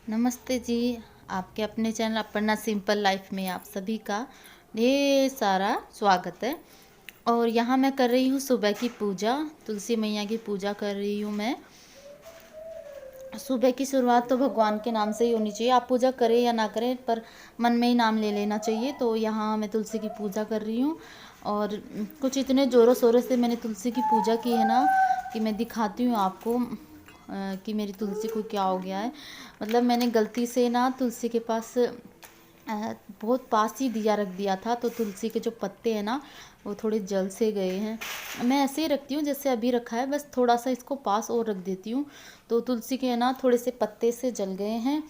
नमस्ते जी। आपके अपने चैनल अपर्णा सिंपल लाइफ में आप सभी का ढेर सारा स्वागत है। और यहाँ मैं कर रही हूँ सुबह की पूजा, तुलसी मैया की पूजा कर रही हूँ मैं। सुबह की शुरुआत तो भगवान के नाम से ही होनी चाहिए, आप पूजा करें या ना करें पर मन में ही नाम ले लेना चाहिए। तो यहाँ मैं तुलसी की पूजा कर रही हूँ और कुछ इतने ज़ोरों शोरों से मैंने तुलसी की पूजा की है ना कि मैं दिखाती हूँ आपको कि मेरी तुलसी को क्या हो गया है। मतलब मैंने गलती से ना तुलसी के पास बहुत पास ही दिया रख दिया था, तो तुलसी के जो पत्ते हैं ना वो थोड़े जल से गए हैं। मैं ऐसे ही रखती हूँ जैसे अभी रखा है, बस थोड़ा सा इसको पास और रख देती हूँ। तो तुलसी के ना थोड़े से पत्ते से जल गए हैं,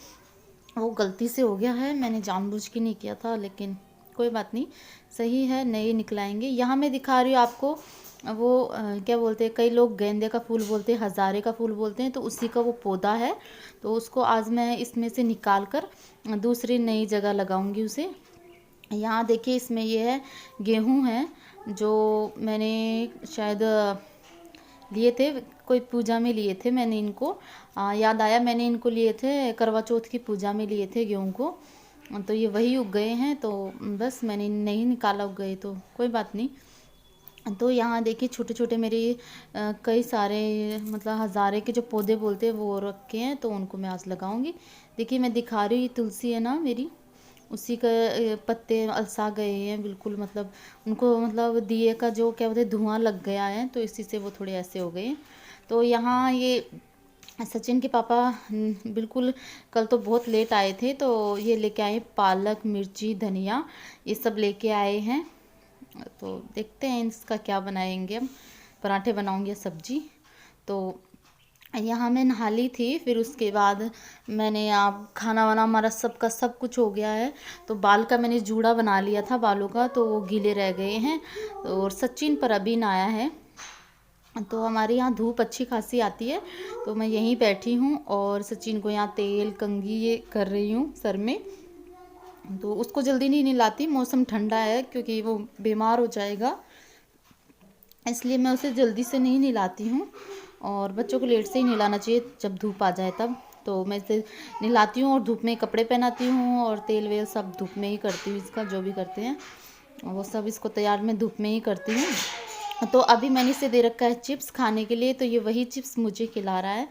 वो गलती से हो गया है, मैंने जानबूझ के नहीं किया था, लेकिन कोई बात नहीं, सही है, नए निकलाएंगे। यहाँ मैं दिखा रही हूँ आपको वो क्या बोलते हैं, कई लोग गेंदे का फूल बोलते हैं, हज़ारे का फूल बोलते हैं, तो उसी का वो पौधा है। तो उसको आज मैं इसमें से निकाल कर दूसरी नई जगह लगाऊंगी उसे। यहाँ देखिए, इसमें ये है गेहूँ है जो मैंने शायद लिए थे, कोई पूजा में लिए थे मैंने इनको। याद आया, मैंने इनको लिए थे करवा चौथ की पूजा में लिए थे गेहूँ को। तो ये वही उग गए हैं, तो बस मैंने नहीं निकाला, उग गए तो कोई बात नहीं। तो यहाँ देखिए छोटे छोटे मेरे कई सारे मतलब हज़ारे के जो पौधे बोलते हैं वो रखे हैं, तो उनको मैं आज लगाऊंगी। देखिए मैं दिखा रही हूँ, ये तुलसी है ना मेरी, उसी का पत्ते अलसा गए हैं बिल्कुल, मतलब उनको मतलब दिए का जो क्या बोलते हैं धुआं लग गया है, तो इसी से वो थोड़े ऐसे हो गए हैं। तो यहाँ ये सचिन के पापा बिल्कुल कल तो बहुत लेट आए थे, तो ये लेके आए पालक, मिर्ची, धनिया, ये सब लेके आए हैं। तो देखते हैं इसका क्या बनाएंगे हम, पराठे बनाऊंगी या सब्जी। तो यहाँ मैं नहा ली थी, फिर उसके बाद मैंने आप खाना वाना हमारा सबका सब कुछ हो गया है। तो बाल का मैंने जूड़ा बना लिया था बालों का, तो वो गीले रह गए हैं। और सचिन पर अभी नया है, तो हमारे यहाँ धूप अच्छी खासी आती है, तो मैं यहीं बैठी हूँ और सचिन को यहाँ तेल कंघी ये कर रही हूँ सर में। तो उसको जल्दी नहीं नहलाती, मौसम ठंडा है, क्योंकि वो बीमार हो जाएगा, इसलिए मैं उसे जल्दी से नहीं नहलाती हूँ। और बच्चों को लेट से ही नहलाना चाहिए, जब धूप आ जाए तब। तो मैं इसे नहलाती हूँ और धूप में कपड़े पहनाती हूँ और तेल वेल सब धूप में ही करती हूँ, इसका जो भी करते हैं वो सब इसको तैयार मैं धूप में ही करती हूँ। तो अभी मैंने इसे दे रखा है चिप्स खाने के लिए, तो ये वही चिप्स मुझे खिला रहा है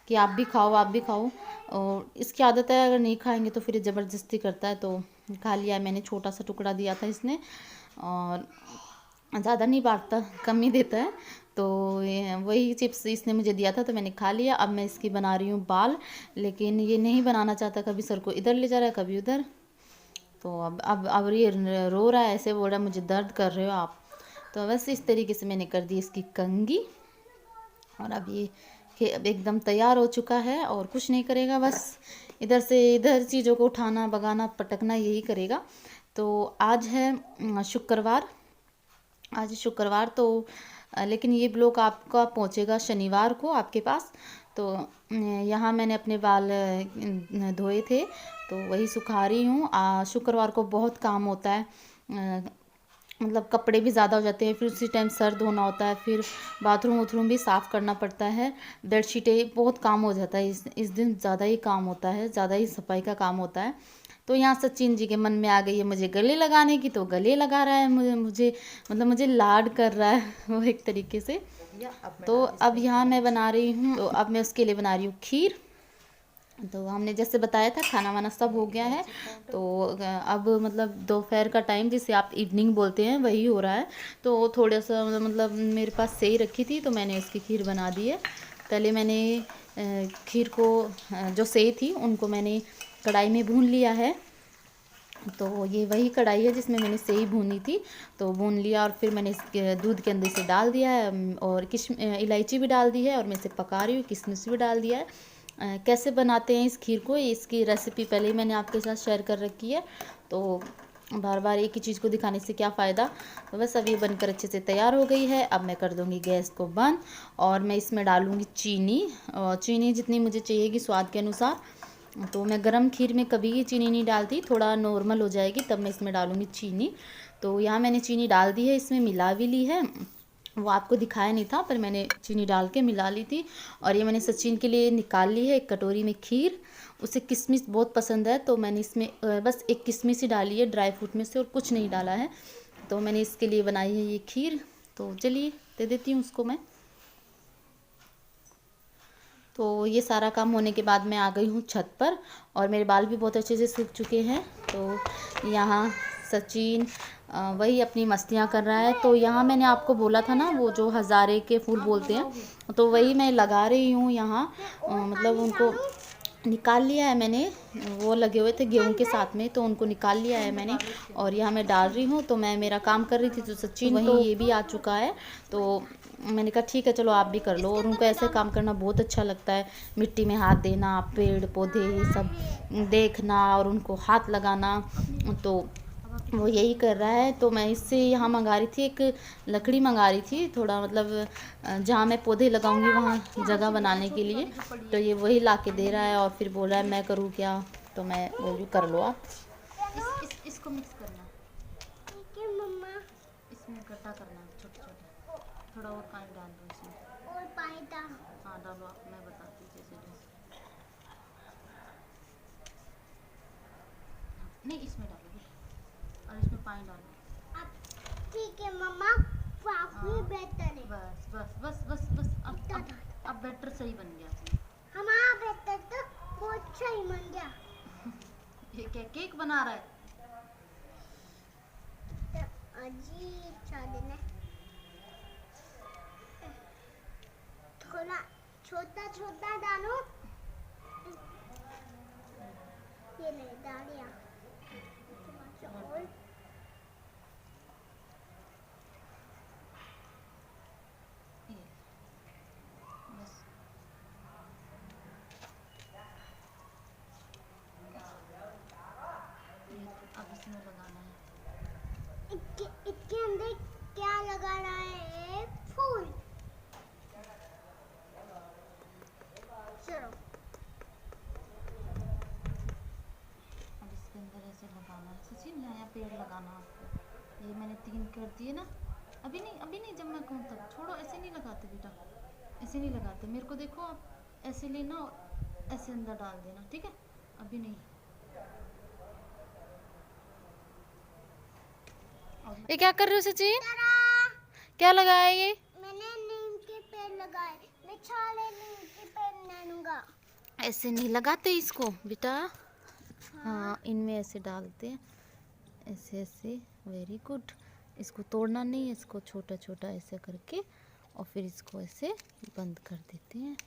कि आप भी खाओ, आप भी खाओ। और इसकी आदत है, अगर नहीं खाएंगे तो फिर ज़बरदस्ती करता है। तो खा लिया, मैंने छोटा सा टुकड़ा दिया था इसने, और ज़्यादा नहीं बांटता, कम ही देता है। तो वही चिप्स इसने मुझे दिया था, तो मैंने खा लिया। अब मैं इसकी बना रही हूँ बाल, लेकिन ये नहीं बनाना चाहता, कभी सर को इधर ले जा रहा है कभी उधर। तो अब ये रो रहा है, ऐसे बोल रहा है मुझे दर्द कर रहे हो आप। तो बस इस तरीके से मैंने कर दी इसकी कंघी, और अब ये अब एकदम तैयार हो चुका है और कुछ नहीं करेगा, बस इधर से इधर चीज़ों को उठाना, भगाना, पटकना, यही करेगा। तो आज है शुक्रवार, आज शुक्रवार, तो लेकिन ये ब्लॉग आपका पहुंचेगा शनिवार को आपके पास। तो यहाँ मैंने अपने बाल धोए थे, तो वही सुखा रही हूँ। शुक्रवार को बहुत काम होता है, मतलब कपड़े भी ज़्यादा हो जाते हैं, फिर उसी टाइम सर धोना होता है, फिर बाथरूम वाथरूम भी साफ़ करना पड़ता है, बेडशीटें, बहुत काम हो जाता है। इस दिन ज़्यादा ही काम होता है, ज़्यादा ही सफाई का काम होता है। तो यहाँ सचिन जी के मन में आ गई है मुझे गले लगाने की, तो गले लगा रहा है मुझे मतलब मुझे लाड कर रहा है वो एक तरीके से। तो अब यहाँ मैं बना रही हूँ, तो अब मैं उसके लिए बना रही हूँ खीर। तो हमने जैसे बताया था खाना वाना सब हो गया है, तो अब मतलब दोपहर का टाइम, जिसे आप इवनिंग बोलते हैं, वही हो रहा है। तो थोड़ा सा मतलब मेरे पास सेई रखी थी, तो मैंने उसकी खीर बना दी है। पहले मैंने खीर को जो सेई थी उनको मैंने कढ़ाई में भून लिया है। तो ये वही कढ़ाई है जिसमें मैंने सेई भूनी थी, तो भून लिया, और फिर मैंने इसके दूध के अंदर से डाल दिया है, और इलायची भी डाल दी है, और मैं इसे पका रही हूँ, किशमिश भी डाल दिया है। कैसे बनाते हैं इस खीर को, इसकी रेसिपी पहले ही मैंने आपके साथ शेयर कर रखी है, तो बार बार एक ही चीज़ को दिखाने से क्या फ़ायदा। तो बस अब ये बनकर अच्छे से तैयार हो गई है। अब मैं कर दूँगी गैस को बंद, और मैं इसमें डालूँगी चीनी, और चीनी जितनी मुझे चाहिएगी स्वाद के अनुसार। तो मैं गरम खीर में कभी ही चीनी नहीं डालती, थोड़ा नॉर्मल हो जाएगी तब मैं इसमें डालूँगी चीनी। तो यहाँ मैंने चीनी डाल दी है, इसमें मिला भी ली है। वो आपको दिखाया नहीं था, पर मैंने चीनी डाल के मिला ली थी। और ये मैंने सचिन के लिए निकाल ली है एक कटोरी में खीर। उसे किशमिश बहुत पसंद है, तो मैंने इसमें बस एक किशमिश ही डाली है ड्राई फ्रूट में से, और कुछ नहीं डाला है। तो मैंने इसके लिए बनाई है ये खीर। तो चलिए दे देती हूँ उसको मैं। तो ये सारा काम होने के बाद मैं आ गई हूँ छत पर, और मेरे बाल भी बहुत अच्छे से सूख चुके हैं। तो यहाँ सचिन वही अपनी मस्तियाँ कर रहा है। तो यहाँ मैंने आपको बोला था ना, वो जो हज़ारे के फूल बोलते हैं, तो वही मैं लगा रही हूँ यहाँ। मतलब उनको निकाल लिया है मैंने, वो लगे हुए थे गेहूं के साथ में, तो उनको निकाल लिया है मैंने। और यहाँ मैं डाल रही हूँ। तो मैं मेरा काम कर रही थी, तो सचिन वहीं ये भी आ चुका है। तो मैंने कहा ठीक है चलो आप भी कर लो। और उनको ऐसे काम करना बहुत अच्छा लगता है, मिट्टी में हाथ देना, पेड़ पौधे ये सब देखना और उनको हाथ लगाना। तो वो यही कर रहा है। तो मैं इससे यहाँ मंगा रही थी, एक लकड़ी मंगा रही थी थोड़ा, मतलब जहाँ मैं पौधे लगाऊंगी वहाँ जगह बनाने के लिए। तो ये वही ला के दे रहा है, और फिर बोल रहा है मैं करूँ क्या। तो मैं बोली कर लो आप। इसको मिक्स करना, ठीक है मम्मा। इसमें गड्ढा करना छोटा छोटा, थोड़ा और पानी डाल दो इसमें। और पानी डाल। हाँ डालो आप, मैं बताती हूँ जैसे जैसे। नहीं इसमें डालो और इसमें पानी डालो। अब ठीक है मम्मा, काफी बेहतर है। बस बस बस बस बस, अब बैटर सही बन गया। हमारा बेहतर तो बहुत सही बन गया। ये क्या केक बना रहा है? तो अजी अच्छा दिन है, थोड़ा छोटा छोटा डालो। ये ले डाल दिया। और बस अब इसमें लगाना है। इसके अंदर क्या लगा रहा है? फूल। चलो अब इसके अंदर ऐसे लगाना है सचिन, नया पेड़ लगाना आपको। ये मैंने 3 कर दिए ना। अभी नहीं, जब मैं कहूँ तब। छोड़ो, ऐसे नहीं लगाते बेटा, ऐसे नहीं लगाते। मेरे को देखो, आप ऐसे लेना और ऐसे अंदर डाल देना, ठीक है? अभी नहीं। ये क्या कर रहे हो सचिन? क्या लगाया ये? मैंने नीम के पेड़ लगाए, मैं सारे नीम के पेड़ लाऊंगा। ऐसे नहीं लगाते इसको बेटा। हाँ इनमें ऐसे डालते हैं, ऐसे ऐसे। Very good. इसको तोड़ना नहीं है, इसको छोटा छोटा ऐसे करके, और फिर इसको ऐसे बंद कर देते हैं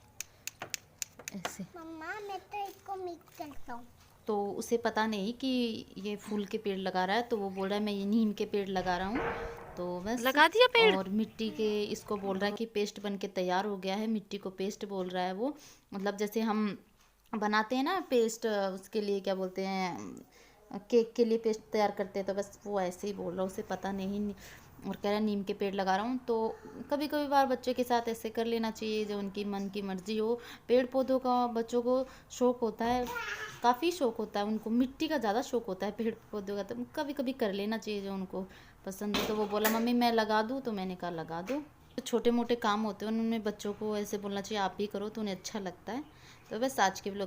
ऐसे। मम्मा मैं तो इसको मिक्स करता हूँ। तो उसे पता नहीं कि ये फूल के पेड़ लगा रहा है, तो वो बोल रहा है मैं ये नीम के पेड़ लगा रहा हूँ। तो बस लगा दिया पेड़। और मिट्टी के इसको बोल रहा है कि पेस्ट बन के तैयार हो गया है। मिट्टी को पेस्ट बोल रहा है वो, मतलब जैसे हम बनाते हैं ना पेस्ट, उसके लिए क्या बोलते हैं, केक के लिए पेस्ट तैयार करते हैं। तो बस वो ऐसे ही बोल रहा है, उसे पता नहीं। और कह रहा है नीम के पेड़ लगा रहा हूँ। तो कभी कभी बार बच्चों के साथ ऐसे कर लेना चाहिए, जो उनकी मन की मर्जी हो। पेड़ पौधों का बच्चों को शौक़ होता है, काफ़ी शौक़ होता है उनको। मिट्टी का ज़्यादा शौक़ होता है पेड़ पौधों का, तो कभी कभी कर लेना चाहिए जो उनको पसंद है। तो वो बोला मम्मी मैं लगा दूँ, तो मैंने कहा लगा दो। छोटे मोटे काम होते हैं उनमें बच्चों को ऐसे बोलना चाहिए आप भी करो, तो उन्हें अच्छा लगता है। तो बस आज के व्लॉग